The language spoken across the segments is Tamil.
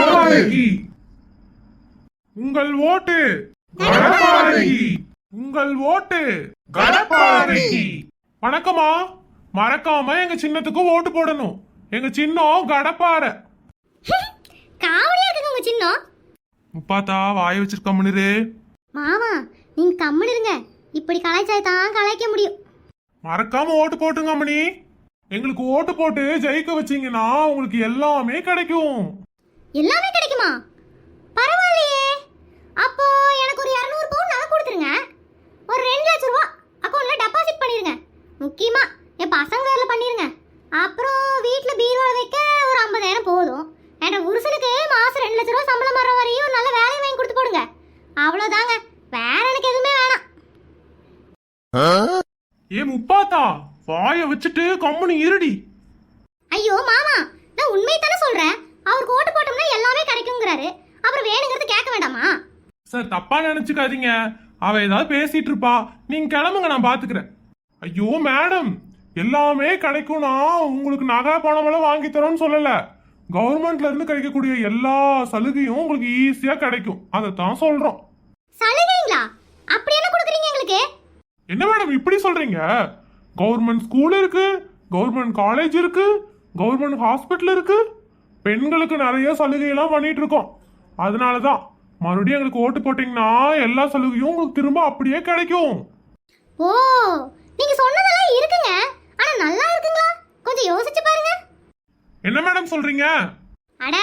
கடப்பாறைக்கு உங்கள் ஓட்டு, கடப்பாறைக்கு உங்கள் ஓட்டு, கடப்பாறைக்கு. வணக்கமா, மறக்காம எங்க சின்னத்துக்கு ஓட்டு போடணும். எங்க சின்னம் கடப்பாறை. காவடியா இருக்குங்க உங்க சின்னம். முப்பாத்தா வாய வச்சிருக்க முனிரு. மாமா நீங்க கம்முனு இருங்க, இப்படி கலாய்ச்சாதான் கலாய்க்க முடியும். மறக்காம ஓட்டு போட்டுங்க மணி. எங்களுக்கு ஓட்டு போட்டு ஜெயிக்க வச்சீங்கன்னா உங்களுக்கு எல்லாமே கிடைக்கும். எல்லாமே கிடைக்குமா? பரவாயில்லையே. அப்போ எனக்கு ஒரு 200 பவுன் நகை கொடுத்துருங்க. ஒரு 2 லட்சம் ரூபா அக்கௌண்ட்ல டெபாசிட் பண்ணிருங்க. முக்கியமா என் பசங்க பேர்ல பண்ணிருங்க. அப்புறம் வீட்டுல பீரோல வைக்க ஒரு 50,000 போதும். என் புருஷனுக்கு மாசம் 2 லட்சம் ரூபா சம்பளம் வர வரையும் ஒரு நல்ல வேலையை வாங்கி கொடுத்து போடுங்க. அவ்வளவுதாங்க, வேற எனக்கு எதுவுமே வேணாம். ஏ முப்பாத்தா வாய வச்சுட்டு கம்முனு இருடி. ஐயோ மாமா, நான் உண்மையை தானே சொல்றேன். அவருக்கு ஓட்டு போட்டோம்னா எல்லாமே கிடைக்குங்கிறாரு. அப்புறம் வேணுங்கிறது கேட்க வேண்டாமா? சார் தப்பா நினைச்சுக்காதீங்க, அவ ஏதாவது பேசிட்டு இருப்பா. நீங்க கிளம்புங்க, நான் பாத்துக்கிறேன். ஐயோ மேடம், எல்லாமே கிடைக்கும்னா உங்களுக்கு நகை பணம் எல்லாம் வாங்கி தரோம்னு சொல்லல. கவர்மெண்ட்ல இருந்து கிடைக்கக்கூடிய எல்லா சலுகையும் உங்களுக்கு ஈஸியா கிடைக்கும், அதைத்தான் சொல்றோம். சலுகைங்களா? அப்படி என்ன கொடுக்குறீங்க எங்களுக்கு? என்ன மேடம் இப்படி சொல்றீங்க? கவர்மெண்ட் ஸ்கூல் இருக்கு, கவர்மெண்ட் காலேஜ் இருக்கு, கவர்மெண்ட் ஹாஸ்பிட்டல் இருக்கு. பெண்களுக்கு நிறைய சலுகை எல்லாம் பண்ணிட்டு இருக்கோம். அதனாலதான் மறுபடியும் எங்களுக்கு ஓட்டு போட்டீங்கன்னா எல்லா சலுகையும் உங்களுக்கு திரும்ப அப்படியே கிடைக்கும். ஓ, நீங்க சொன்னதெல்லாம் இருக்குங்க. ஆனா நல்லா இருக்குங்களா? கொஞ்சம் யோசிச்சு பாருங்க. என்ன மேடம் சொல்றீங்க? அட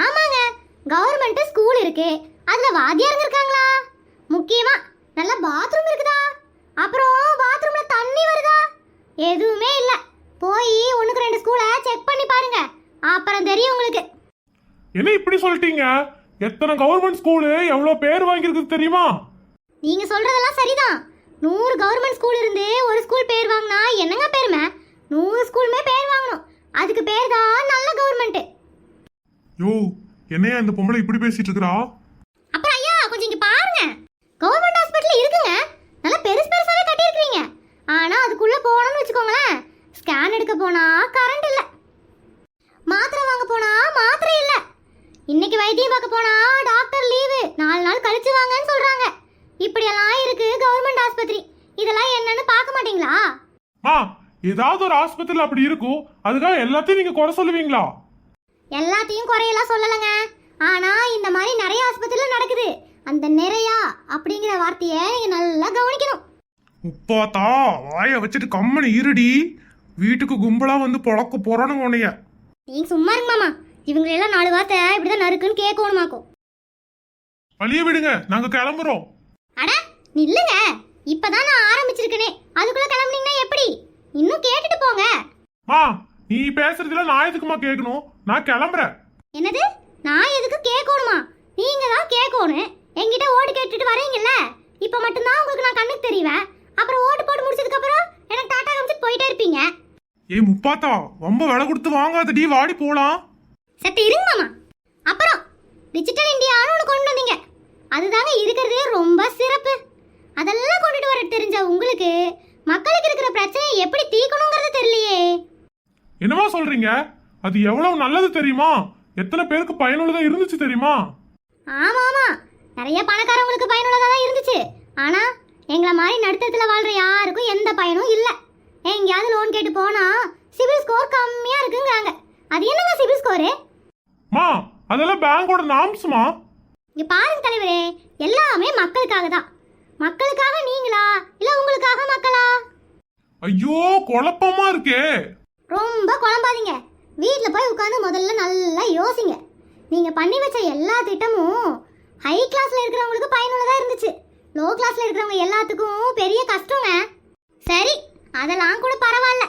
ஆமாங்க, கவர்மெண்ட் ஸ்கூல் இருக்கு, அதுல வாத்தியாருங்க இருக்காங்களா? முக்கியமா நல்ல பாத்ரூம் இருக்குதா? அப்புறம் பாத்ரூம்ல தண்ணி வருதா? எதுவுமே இல்ல. போய் 1-2 ஸ்கூலை செக் பண்ணி பாருங்க, அப்புறம் தெரியும் உங்களுக்கு. என்ன இப்படி சொல்லிட்டீங்க? எத்தனை கவர்மெண்ட் ஸ்கூலு எவ்வளவு பேர் வாங்கியிருக்கு தெரியுமா? நீங்க சொல்றதெல்லாம் சரிதான். 100 கவர்மெண்ட் ஸ்கூல் இருந்து ஒரு ஸ்கூல் பேர் வாங்கினா என்னங்க பெருமை? 100 ஸ்கூலுமே பேர் வாங்கணும், அதுக்கு பேர் தான் நல்ல கவர்மெண்ட். யோ, என்னையா இந்த பொம்பளை இப்படி பேசிட்டு இருக்கா? அப்புறம் ஐயா கொஞ்சம் இங்க பாருங்க. கவர்மெண்ட் ஹாஸ்பிட்டல் இருக்குங்க, நல்ல பெருசு பெருசாவே கட்டியிருக்கீங்க. ஆனா அதுக்குள்ள போனோம்னு வச்சுக்கோங்களேன், ஸ்கேன் எடுக்க போனா கரண்ட் இல்ல, மாத்திரை வாங்க போனா மாத்திரை இல்ல, இன்னைக்கு வைத்தியம் பார்க்க போனா டாக்டர் லீவு, 4 நாள் கழிச்சு வாங்கன்னு சொல்றாங்க. இப்படியெல்லாம் இருக்கு கவர்மெண்ட் ஆஸ்பத்திரி. இதெல்லாம் என்னன்னு பார்க்க மாட்டீங்களா? ஏதாவது ஒரு ஆஸ்பத்திரியில் அப்படி இருக்கும், அதுக்காக எல்லாத்தையும் நீங்க குறை சொல்லுவீங்களா? எல்லாத்தையும் குறையெல்லாம் சொல்லலைங்க. ஆனா இந்த மாதிரி நிறைய ஆஸ்பத்திரியில நடக்குது. அந்த நிறையா அப்படிங்கிற வார்த்தையை நீங்க நல்லா கவனிக்கணும். உப்பாத்தா வாய வச்சுட்டு கம்மனு இருடி. வீட்டுக்கு கும்பலா வந்து பொழக்க போறானுங்க உன்னைய. நீங்க சும்மா இருங்க மாமா, இவங்களெல்லாம் 4 வார்த்தை இப்படிதான் நறுக்குன்னு கேட்கணுமாக்கும். வழிய விடுங்க, நாங்க கிளம்புறோம். அட நில்லுங்க, இப்பதான் நான் ஆரம்பிச்சிருக்கனே, அதுக்குள்ள கிளம்புனீங்கன்னா எப்படி? இன்னும் கேட்டுட்டு போங்க. நீ பேசுறதுல நான் எதுக்குமா கேட்கணும்? நான் கிளம்புறேன். என்னது? நான் எதுக்கு கேட்கணுமா? நீங்க தான் கேட்கணும். என்கிட்ட ஓட்டு கேட்டுட்டு வரீங்கல்ல, இப்ப மட்டும்தான் உங்களுக்கு நான் கண்ணுக்கு தெரிவேன். அப்புறம் ஓட்டு போட்டு முடிச்சதுக்கு அப்புறம் எனக்கு டாடா காமிச்சிட்டு போயிட்டே இருப்பீங்க. ஏய் முப்பாத்தா, ரொம்ப விலை கொடுத்து வாங்காதடி, வாடி போலாம். சத்து இருங்க மாமா. அப்புறம் டிஜிட்டல் இந்தியான்னு ஒன்று கொண்டு வந்தீங்க, அதுதாங்க இருக்கிறதே ரொம்ப சிறப்பு. அதெல்லாம் கொண்டுட்டு வர தெரிஞ்ச உங்களுக்கு மக்களுக்கு இருக்கிற பிரச்சனையை எப்படி தீர்க்கணுங்கிறது தெரியலையே. என்னவா சொல்றீங்க? அது எவ்வளவு நல்லது தெரியுமா? எத்தனை பேருக்கு பயனுள்ளதா இருந்துச்சு தெரியுமா? ஆமா ஆமா, நிறைய பணக்காரங்களுக்கு பயனுள்ளதா தான் இருந்துச்சு. ஆனா எங்களை மாதிரி நடுத்தரத்துல வாழ்ற யாருக்கும் எந்த பயனும் இல்ல. எங்கேயாவது லோன் கேட்டு போனா சிபில் ஸ்கோர் கம்மியா இருக்குங்கிறாங்க. அது என்னங்க சிபில் ஸ்கோரு? அதெல்லாம் பேங்கோட நாம்ஸ்மா. இங்க பாருங்க தலைவரே, எல்லாமே மக்களுக்காக தான். மக்களுக்காக நீங்களா இல்ல உங்களுக்காக மக்களா? ஐயோ குழப்பமா இருக்கே. ரொம்ப குழம்பாதீங்க. வீட்டில் போய் உட்காந்து முதல்ல நல்லா யோசிங்க. நீங்க பண்ணி வச்ச எல்லா திட்டமும் ஹை கிளாஸ்ல இருக்கிறவங்களுக்கு பயனுள்ளதா இருந்துச்சு. லோ கிளாஸ்ல இருக்கிறவங்க எல்லாத்துக்கும் பெரிய கஷ்டங்க. சரி, அதெல்லாம் கூட பரவாயில்ல.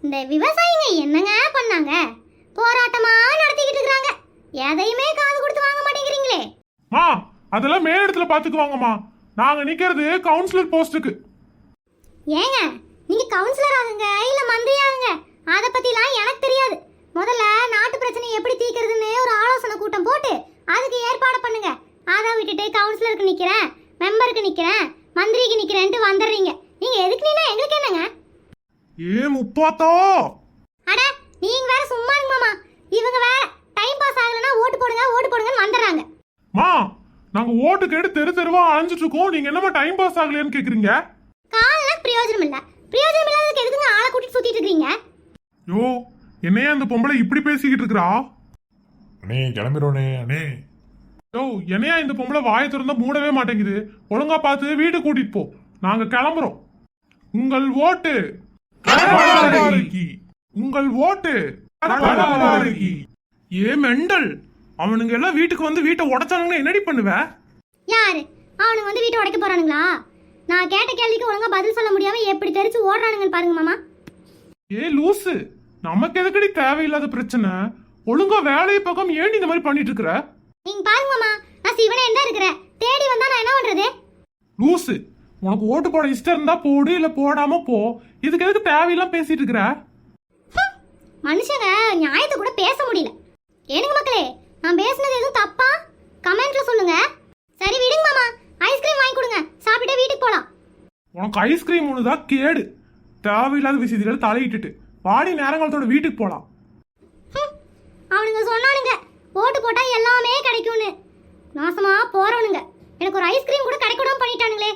இந்த விவசாயிங்க என்னங்க பண்ணாங்க? போராட்டமா நடத்திக்கிட்டு இருக்காங்க. எதையுமே காது கொடுத்து வாங்க மாட்டேங்கிறீங்களே. அதெல்லாம் மேல் இடத்துல பாத்துக்குவாங்கம்மா. நாங்க நிக்கிறது கவுன்சிலர் போஸ்டுக்கு. ஏங்க நீங்க கவுன்சிலர் ஆகுங்க இல்ல மந்திரி ஆகுங்க, அத பத்திலாம் எனக்கு தெரியாது. முதல்ல நாட்டு பிரச்சனை எப்படி தீர்க்கிறதுன்னு ஒரு ஆலோசனை கூட்டம் போட்டு அதுக்கு ஏற்பாடு பண்ணுங்க. அதை விட்டுட்டு கவுன்சிலருக்கு நிக்கிறேன், மெம்பருக்கு நிக்கிறேன், மந்திரிக்கு நிக்கிறேன்ட்டு வந்துடுறீங்க. நீங்க எதுக்கு நீனா எங்களுக்கு என்னங்க? ஏ முப்பாத்தா, அட நீங்க வேற சும்மா இருங்க மாமா. இவங்க வேற டைம் பாஸ் ஆகலன்னா ஓட்டு போடுங்க ஓட்டு நாங்க ஓட்டு கேட்டு தெரு தெருவா அலைஞ்சிட்டு இருக்கோம், நீங்க என்னமா டைம் பாஸ் ஆகலையான்னு கேக்குறீங்க? கால்ல பிரயோஜனம் இல்ல, பிரயோஜனம் இல்லாததுக்கு எதுக்குங்க ஆளை கூட்டிட்டு சுத்திட்டு இருக்கீங்க? யோ, என்னையா அந்த பொம்பளை இப்படி பேசிக்கிட்டு இருக்கறா? அண்ணே கிளம்பிடுவோண்ணே அண்ணே. யோ, என்னையா இந்த பொம்பளை வாயை திறந்தா மூடவே மாட்டேங்குது. ஒழுங்கா பார்த்து வீடு கூட்டிட்டு போ, நாங்க கிளம்புறோம். உங்கள் ஓட்டு கடப்பாறைக்கு. உங்கள் ஓட்டு கடப்பாறைக்கு. ஏ மெண்டல், அவனுங்க எல்லாம் வீட்டுக்கு வந்து வீட்டை உடைச்சானுங்கன்னா என்னடி பண்ணுவ? யாரு அவனுங்க வந்து வீட்டை உடைக்க போறானுங்களா? நான் கேட்ட கேள்விக்கு ஒழுங்கா பதில் சொல்ல முடியாம எப்படி தெரிச்சு ஓடுறானுங்கன்னு பாருங்க மாமா. ஏ லூசு, நமக்கு எதுக்கடி தேவையில்லாத பிரச்சனை? ஒழுங்கா வேலையை பக்கம் ஏன் இந்த மாதிரி பண்ணிட்டு இருக்கற? நீங்க பாருங்க மாமா, நான் சிவனே என்ன இருக்கிறேன், தேடி வந்தா நான் என்ன பண்றது? லூசு, உனக்கு ஓட்டு போட இஷ்டம் இருந்தா போடு, இல்ல போடாம போ. இதுக்கு எதுக்கு தேவையெல்லாம் பேசிட்டு இருக்கிற? மனுஷங்க நியாயத்தை கூட பேச முடியல. ஏனுங்க மக்களே, நான் பேசுனது எதுவும் தப்பா கமெண்ட்ல சொல்லுங்க. சரி விடுங்க மாமா, ஐஸ்கிரீம் வாங்கி கொடுங்க, சாப்பிட்டு வீட்டுக்கு போலாம். உனக்கு ஐஸ்கிரீம் ஒண்ணுதான் கேடு. தேவையில்லாத விஷயத்துல தலையிட்டுட்டு வாடி, நேரங்காலத்தோட வீட்டுக்கு போலாம். அவனுங்க சொன்னானுங்க ஓட்டு போட்டா எல்லாமே கிடைக்கும்னு. நாசமா போறவனுங்க, எனக்கு ஒரு ஐஸ்கிரீம் கூட கிடைக்கூடாம பண்ணிட்டானுங்களே.